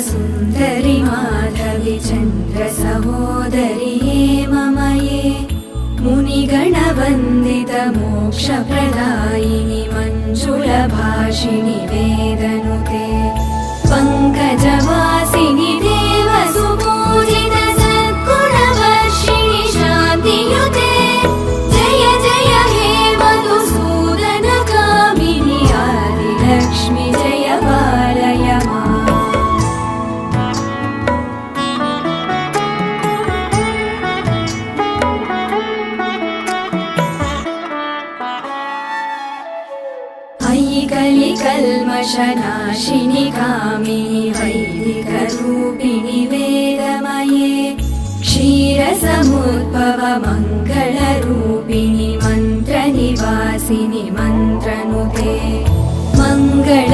सुन्दरि माधवि चन्द्र सहोदरि हेममये मुनिगणवन्दित मोक्षप्रदायिनि मञ्जुलभाषिणि वेदनुते पङ्कजवासिनि देवसुपूजित सद्गुणवर्षिणि शान्तियुते जय जय हे मधुसूदनकामिनि आदिलक्ष्मि जय पालय माम्। कलिकल्मषनाशिनि कामिनि वैदिकरूपिणि वेदमये क्षीरसमुद्भव मङ्गलरूपिणि मन्त्रनिवासिनि मन्त्रनुते मङ्गल